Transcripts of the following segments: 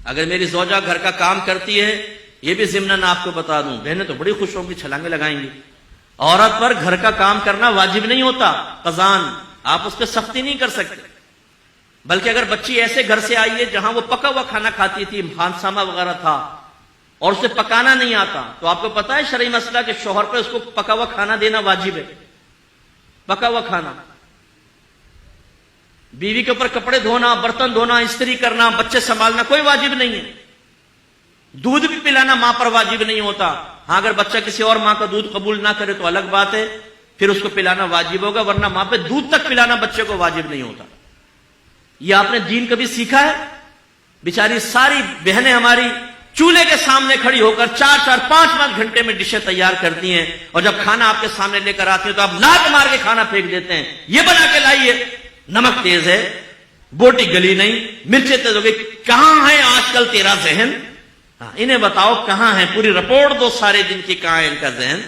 اگر میری زوجہ گھر کا کام کرتی ہے، یہ بھی ضمناً آپ کو بتا دوں، بہنیں تو بڑی خوش ہوں گی، چھلانگیں لگائیں گی، عورت پر گھر کا کام کرنا واجب نہیں ہوتا، قضان، آپ اس پہ سختی نہیں کر سکتے، بلکہ اگر بچی ایسے گھر سے آئی ہے جہاں وہ پکا ہوا کھانا کھاتی تھی، خانسامہ وغیرہ تھا، اور اسے پکانا نہیں آتا، تو آپ کو پتا ہے شرعی مسئلہ کہ شوہر پہ اس کو پکا ہوا کھانا دینا واجب ہے، پکا ہوا کھانا۔ بیوی کے اوپر کپڑے دھونا، برتن دھونا، استری کرنا، بچے سنبھالنا کوئی واجب نہیں ہے، دودھ بھی پلانا ماں پر واجب نہیں ہوتا، ہاں اگر بچہ کسی اور ماں کا دودھ قبول نہ کرے تو الگ بات ہے، پھر اس کو پلانا واجب ہوگا، ورنہ ماں پہ دودھ تک پلانا بچے کو واجب نہیں ہوتا۔ یہ آپ نے دین کبھی سیکھا ہے؟ بیچاری ساری بہنیں ہماری چولہے کے سامنے کھڑی ہو کر 4-4 5-5 گھنٹے میں ڈشیں تیار کرتی ہیں، اور جب کھانا آپ کے سامنے لے کر آتی ہیں تو آپ لات مار کے کھانا پھینک دیتے ہیں، یہ بنا کے لائیے، نمک تیز ہے، بوٹی گلی نہیں، مرچیں تیز ہو گئی، کہاں ہے آج کل تیرا ذہن؟ انہیں بتاؤ کہاں ہے، پوری رپورٹ دو سارے دن کی، کہاں ہے ان کا ذہن؟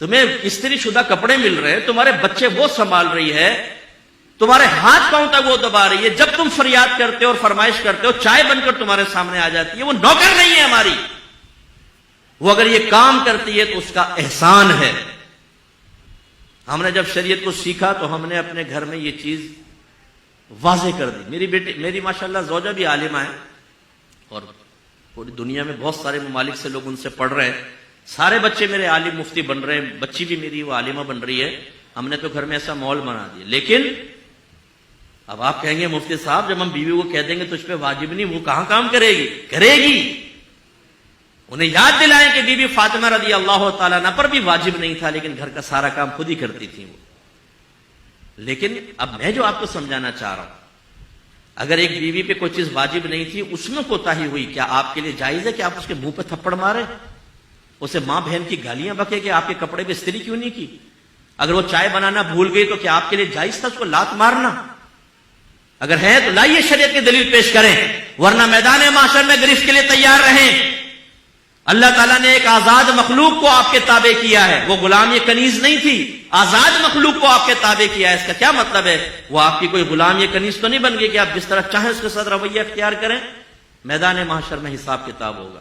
تمہیں استری شدہ کپڑے مل رہے ہیں، تمہارے بچے وہ سنبھال رہی ہے، تمہارے ہاتھ پاؤں تک وہ دبا رہی ہے، جب تم فریاد کرتے ہو اور فرمائش کرتے ہو چائے بن کر تمہارے سامنے آ جاتی ہے، وہ نوکر نہیں ہے ہماری، وہ اگر یہ کام کرتی ہے تو اس کا احسان ہے۔ ہم نے جب شریعت کو سیکھا تو ہم نے اپنے گھر میں یہ چیز واضح کر دی۔ میری ماشاءاللہ زوجہ بھی عالمہ ہے، اور پوری دنیا میں بہت سارے ممالک سے لوگ ان سے پڑھ رہے ہیں، سارے بچے میرے عالم مفتی بن رہے ہیں، بچی بھی میری وہ عالمہ بن رہی ہے، ہم نے تو گھر میں ایسا ماحول بنا دیا۔ لیکن اب آپ کہیں گے مفتی صاحب جب ہم بیوی کو کہہ دیں گے تجھ پہ واجب نہیں، وہ کہاں کام کرے گی؟ کرے گی۔ انہیں یاد دلائیں کہ بی بی فاطمہ رضی اللہ تعالیٰ عنہ پر بھی واجب نہیں تھا، لیکن گھر کا سارا کام خود ہی کرتی تھی وہ۔ لیکن اب میں جو آپ کو سمجھانا چاہ رہا ہوں، اگر ایک بیوی پہ کوئی چیز واجب نہیں تھی، اس میں کوتاہی ہوئی، کیا آپ کے لیے جائز ہے کہ آپ اس کے منہ پہ تھپڑ مارے، اسے ماں بہن کی گالیاں بکے کہ آپ کے کپڑے پہ استری کیوں نہیں کی؟ اگر وہ چائے بنانا بھول گئی تو کیا آپ کے لیے جائز تھا اس کو لات مارنا؟ اگر ہے تو لائیے شریعت کی دلیل پیش کریں، ورنہ میدان محشر میں گرفت کے لیے تیار رہیں۔ اللہ تعالیٰ نے ایک آزاد مخلوق کو آپ کے تابع کیا ہے، وہ غلام یہ کنیز نہیں تھی، آزاد مخلوق کو آپ کے تابع کیا ہے۔ اس کا کیا مطلب ہے؟ وہ آپ کی کوئی غلام یہ کنیز تو نہیں بن گئی کہ آپ جس طرح چاہیں اس کے ساتھ رویہ اختیار کریں۔ میدان محشر میں حساب کتاب ہوگا۔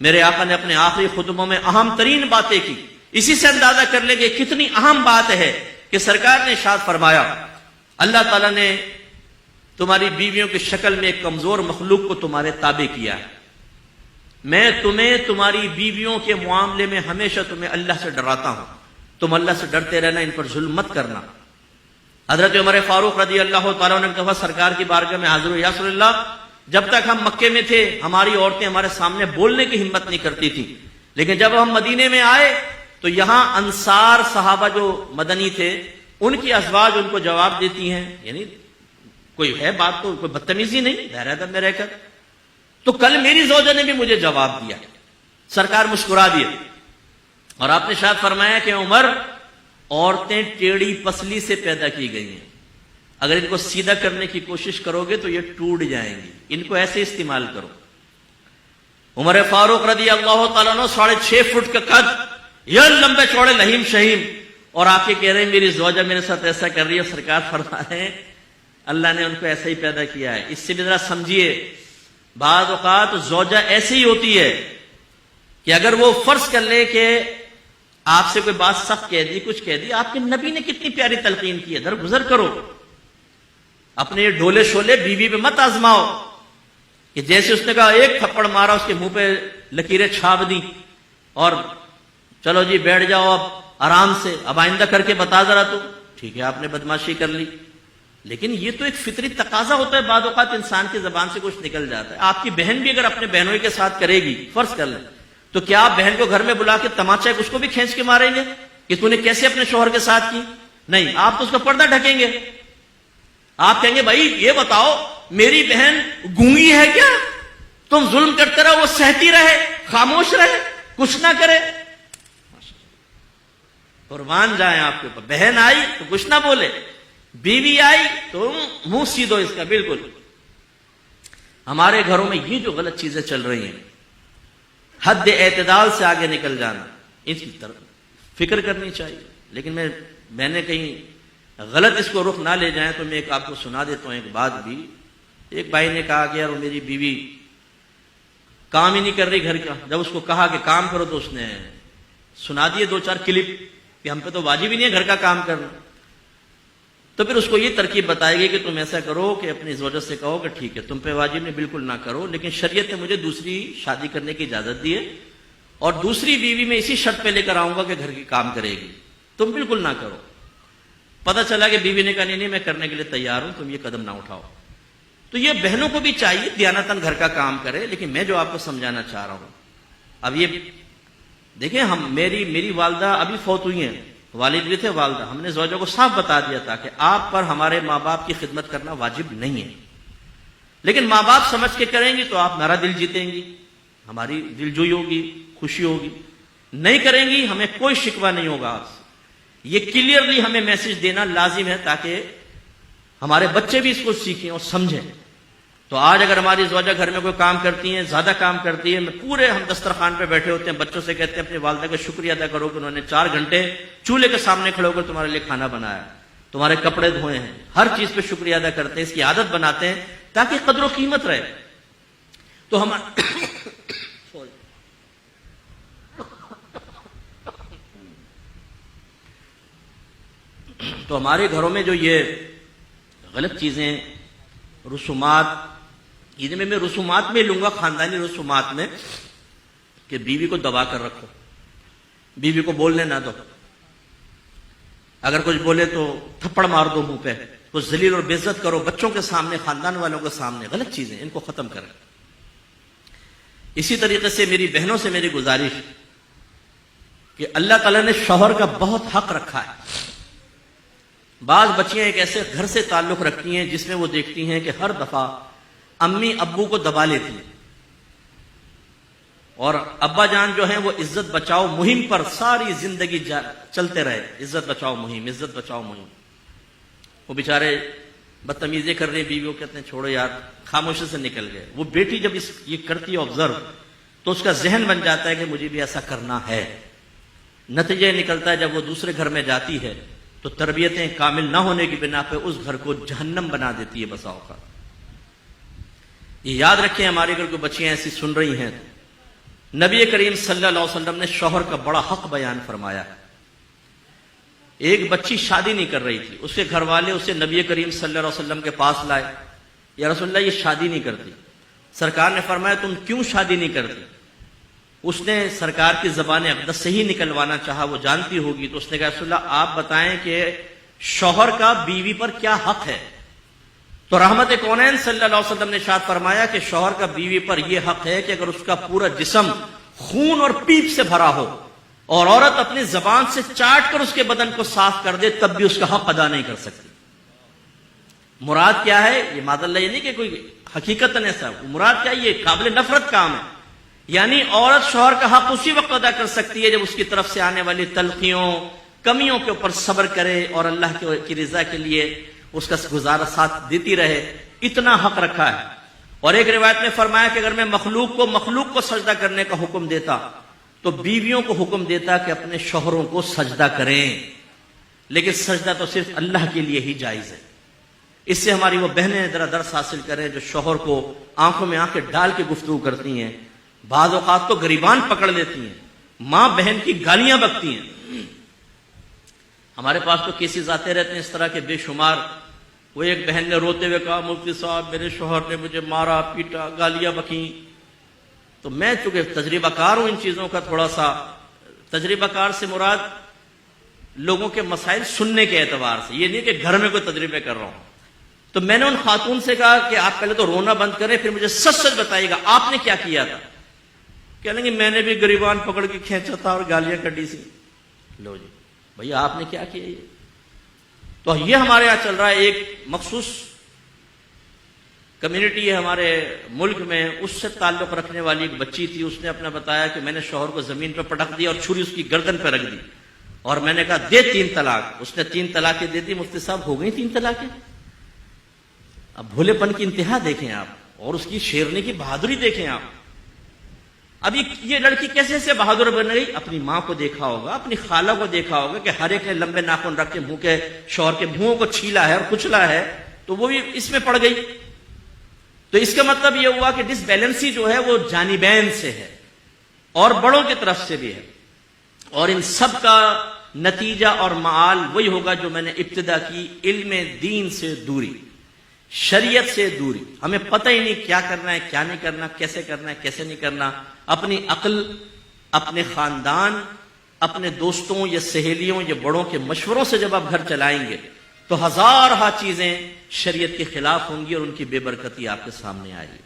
میرے آقا نے اپنے آخری خطبوں میں اہم ترین باتیں کی، اسی سے اندازہ کر لیں کہ کتنی اہم بات ہے کہ سرکار نے ارشاد فرمایا، اللہ تعالیٰ نے تمہاری بیویوں کی شکل میں ایک کمزور مخلوق کو تمہارے تابع کیا ہے، میں تمہیں تمہاری بیویوں کے معاملے میں ہمیشہ تمہیں اللہ سے ڈراتا ہوں، تم اللہ سے ڈرتے رہنا، ان پر ظلم مت کرنا۔ حضرت عمر فاروق رضی اللہ تعالیٰ نے کہا سرکار کی بارگاہ میں حاضر ہو، یا رسول اللہ جب تک ہم مکے میں تھے ہماری عورتیں ہمارے سامنے بولنے کی ہمت نہیں کرتی تھی، لیکن جب ہم مدینے میں آئے تو یہاں انصار صحابہ جو مدنی تھے ان کی ازواج ان کو جواب دیتی ہیں، یعنی کوئی ہے بات تو کوئی بدتمیزی نہیں، دائرہ ادب میں رہ کر۔ تو کل میری زوجہ نے بھی مجھے جواب دیا، سرکار مسکرا دیے، اور آپ نے ارشاد فرمایا کہ عمر عورتیں ٹیڑھی پسلی سے پیدا کی گئی ہیں، اگر ان کو سیدھا کرنے کی کوشش کرو گے تو یہ ٹوٹ جائیں گی، ان کو ایسے استعمال کرو۔ عمر فاروق رضی اللہ تعالیٰ عنہ 6.5 فٹ کا قد، یہ لمبے چوڑے لہیم شہیم، اور آپ یہ کہہ رہے ہیں میری زوجہ میرے ساتھ ایسا کر رہی ہے۔ سرکار فرما رہے ہیں اللہ نے ان کو ایسا ہی پیدا کیا ہے۔ اس سے بھی ذرا سمجھیے، بعض اوقات زوجہ ایسی ہی ہوتی ہے کہ اگر وہ فرض کر لے کہ آپ سے کوئی بات سخت کہہ دی، کچھ کہہ دی، آپ کے نبی نے کتنی پیاری تلقین کی ہے، درگزر کرو، اپنے یہ ڈھولے شولے بیوی پہ مت آزماؤ کہ جیسے اس نے کہا ایک تھپڑ مارا اس کے منہ پہ لکیریں چھاپ دی اور چلو جی بیٹھ جاؤ اب آرام سے، اب آئندہ کر کے بتا ذرا تو ٹھیک ہے آپ نے بدماشی کر لی۔ لیکن یہ تو ایک فطری تقاضا ہوتا ہے، بعض اوقات انسان کی زبان سے کچھ نکل جاتا ہے۔ آپ کی بہن بھی اگر اپنے بہنوں کے ساتھ کرے گی، فرض کر لیں، تو کیا آپ بہن کو گھر میں بلا کے تماچا اس کو بھی کھینچ کے ماریں گے کہ تو نے کیسے اپنے شوہر کے ساتھ کی؟ نہیں، آپ تو اس کا پردہ ڈھکیں گے، آپ کہیں گے بھائی یہ بتاؤ میری بہن گونگی ہے کیا؟ تم ظلم کرتے رہو، وہ سہتی رہے، خاموش رہے، کچھ نہ کرے؟ قربان جائیں آپ کے اوپر، بہن آئی تو کچھ نہ بولے، بیوی آئی تو منہ سیدھو اس کا۔ بالکل ہمارے گھروں میں یہ جو غلط چیزیں چل رہی ہیں، حد اعتدال سے آگے نکل جانا، اس کی طرف فکر کرنی چاہیے۔ لیکن میں نے کہیں غلط اس کو رخ نہ لے جائیں تو میں ایک آپ کو سنا دیتا ہوں ایک بات بھی۔ ایک بھائی نے کہا کہ یار میری بیوی کام ہی نہیں کر رہی گھر کا. جب اس کو کہا کہ کام کرو تو اس نے سنا دیے 2-4 کلپ کہ ہم پہ تو واجب ہی نہیں ہے گھر کا کام کرنا. تو پھر اس کو یہ ترکیب بتائے گی کہ تم ایسا کرو کہ اپنی زوجہ سے کہو کہ ٹھیک ہے تم پہ واجب نہیں، بالکل نہ کرو، لیکن شریعت نے مجھے دوسری شادی کرنے کی اجازت دی ہے اور دوسری بیوی میں اسی شرط پہ لے کر آؤں گا کہ گھر کی کام کرے گی، تم بالکل نہ کرو. پتہ چلا کہ بیوی نے کہا نہیں میں کرنے کے لیے تیار ہوں، تم یہ قدم نہ اٹھاؤ. تو یہ بہنوں کو بھی چاہیے دیانتاً گھر کا کام کرے. لیکن میں جو آپ کو سمجھانا چاہ رہا ہوں، اب یہ دیکھیں، میری والدہ ابھی فوت ہوئی ہیں، والد بھی تھے والدہ. ہم نے زوجہ کو صاف بتا دیا تھا کہ آپ پر ہمارے ماں باپ کی خدمت کرنا واجب نہیں ہے، لیکن ماں باپ سمجھ کے کریں گی تو آپ میرا دل جیتیں گی، ہماری دل جوئی ہوگی، خوشی ہوگی. نہیں کریں گی ہمیں کوئی شکوہ نہیں ہوگا آپ سے. یہ کلیئرلی ہمیں میسج دینا لازم ہے تاکہ ہمارے بچے بھی اس کو سیکھیں اور سمجھیں. تو آج اگر ہماری زوجہ گھر میں کوئی کام کرتی ہیں، زیادہ کام کرتی ہے، ہم دسترخوان پہ بیٹھے ہوتے ہیں، بچوں سے کہتے ہیں اپنی والدہ کا شکریہ ادا کرو کہ انہوں نے 4 گھنٹے چولہے کے سامنے کھڑے ہو کر تمہارے لیے کھانا بنایا، تمہارے کپڑے دھوئے ہیں، ہر چیز پہ شکریہ ادا کرتے ہیں، اس کی عادت بناتے ہیں تاکہ قدر و قیمت رہے. تو ہمارے گھروں میں جو یہ غلط چیزیں، رسومات، میں رسومات میں لوں گا، خاندانی رسومات میں، کہ بیوی کو دبا کر رکھو، بیوی کو بولنے نہ دو، اگر کچھ بولے تو تھپڑ مار دو منہ پہ، تو ذلیل اور بے عزت کرو بچوں کے سامنے، خاندان والوں کے سامنے. غلط چیزیں ان کو ختم کریں. اسی طریقے سے میری بہنوں سے میری گزارش کہ اللہ تعالیٰ نے شوہر کا بہت حق رکھا ہے. بعض بچیاں ایک ایسے گھر سے تعلق رکھتی ہیں جس میں وہ دیکھتی ہیں کہ ہر دفعہ امی ابو کو دبا لیتی ہیں، اور ابا جان جو ہیں وہ عزت بچاؤ مہم پر ساری زندگی چلتے رہے. عزت بچاؤ مہم، عزت بچاؤ مہم. وہ بیچارے بدتمیزی کر رہے ہیں، بیویوں کہتے ہیں چھوڑو یار، خاموشی سے نکل گئے. وہ بیٹی جب یہ کرتی ہے آبزرو، تو اس کا ذہن بن جاتا ہے کہ مجھے بھی ایسا کرنا ہے. نتیجہ نکلتا ہے جب وہ دوسرے گھر میں جاتی ہے تو تربیتیں کامل نہ ہونے کی بنا پہ اس گھر کو جہنم بنا دیتی ہے بسا اوقات. یہ یاد رکھیں، ہمارے گھر کو بچیاں ایسی سن رہی ہیں، نبی کریم صلی اللہ علیہ وسلم نے شوہر کا بڑا حق بیان فرمایا. ایک بچی شادی نہیں کر رہی تھی، اس کے گھر والے اسے نبی کریم صلی اللہ علیہ وسلم کے پاس لائے. یا رسول اللہ یہ شادی نہیں کرتی. سرکار نے فرمایا تم کیوں شادی نہیں کرتی؟ اس نے سرکار کی زبان اقدس سے ہی نکلوانا چاہا، وہ جانتی ہوگی. تو اس نے کہا رسول اللہ آپ بتائیں کہ شوہر کا بیوی پر کیا حق ہے؟ تو رحمت کونین صلی اللہ علیہ وسلم نے ارشاد فرمایا کہ شوہر کا بیوی پر یہ حق ہے کہ اگر اس کا پورا جسم خون اور پیپ سے بھرا ہو اور عورت اپنی زبان سے چاٹ کر اس کے بدن کو صاف کر دے تب بھی اس کا حق ادا نہیں کر سکتی. مراد کیا ہے؟ یہ معاذ اللہ یہ نہیں کہ کوئی حقیقت ایسا، مراد کیا؟ یہ قابل نفرت کام ہے. یعنی عورت شوہر کا حق اسی وقت ادا کر سکتی ہے جب اس کی طرف سے آنے والی تلخیوں، کمیوں کے اوپر صبر کرے اور اللہ کی رضا کے لیے اس کا گزارا ساتھ دیتی رہے. اتنا حق رکھا ہے. اور ایک روایت میں فرمایا کہ اگر میں مخلوق کو سجدہ کرنے کا حکم دیتا تو بیویوں کو حکم دیتا کہ اپنے شوہروں کو سجدہ کریں، لیکن سجدہ تو صرف اللہ کے لیے ہی جائز ہے. اس سے ہماری وہ بہنیں ذرا درس حاصل کریں جو شوہر کو آنکھوں میں آنکھیں ڈال کے گفتگو کرتی ہیں. بعض اوقات تو گریبان پکڑ لیتی ہیں، ماں بہن کی گالیاں بکتی ہیں. ہمارے پاس تو کیسز آتے رہتے ہیں اس طرح کے بے شمار. وہ ایک بہن نے روتے ہوئے کہا مفتی صاحب میرے شوہر نے مجھے مارا پیٹا، گالیاں بکیں. تو میں چونکہ تجربہ کار ہوں ان چیزوں کا، تھوڑا سا تجربہ کار سے مراد لوگوں کے مسائل سننے کے اعتبار سے، یہ نہیں کہ گھر میں کوئی تجربے کر رہا ہوں. تو میں نے ان خاتون سے کہا کہ آپ پہلے تو رونا بند کریں، پھر مجھے سچ سچ بتائیے گا آپ نے کیا کیا تھا. کہنے کہ میں نے بھی گریبان پکڑ کے کھینچا تھا اور گالیاں کڈی سی. لو جی بھیا آپ نے کیا کیا؟ یہ تو یہ ہمارے یہاں چل رہا ہے. ایک مخصوص کمیونٹی ہے ہمارے ملک میں، اس سے تعلق رکھنے والی ایک بچی تھی. اس نے اپنا بتایا کہ میں نے شوہر کو زمین پہ پٹک دیا اور چھری اس کی گردن پہ رکھ دی اور میں نے کہا دے 3 طلاق. اس نے 3 طلاقیں دے دی. مفتی صاحب ہو گئی 3 طلاقیں. اب بھولے پن کی انتہا دیکھیں آپ، اور اس کی شیرنی کی بہادری دیکھیں آپ. اب یہ لڑکی کیسے سے بہادر بن گئی؟ اپنی ماں کو دیکھا ہوگا، اپنی خالہ کو دیکھا ہوگا کہ ہر ایک نے لمبے ناخن رکھ کے منہ کے شوہر کے منہوں کو چھیلا ہے اور کچلا ہے، تو وہ بھی اس میں پڑ گئی. تو تو اس کا مطلب یہ ہوا کہ ڈس بیلنسی جو ہے وہ جانبین سے ہے اور بڑوں کی طرف سے بھی ہے، اور ان سب کا نتیجہ اور معال وہی ہوگا جو میں نے ابتدا کی، علم دین سے دوری، شریعت سے دوری۔ ہمیں پتہ ہی نہیں کیا کرنا ہے، کیا نہیں کرنا، کیسے کرنا ہے، کیسے نہیں کرنا۔ اپنی عقل، اپنے خاندان، اپنے دوستوں یا سہیلیوں یا بڑوں کے مشوروں سے جب آپ گھر چلائیں گے تو ہزارہ چیزیں شریعت کے خلاف ہوں گی اور ان کی بے برکتی آپ کے سامنے آئے گی۔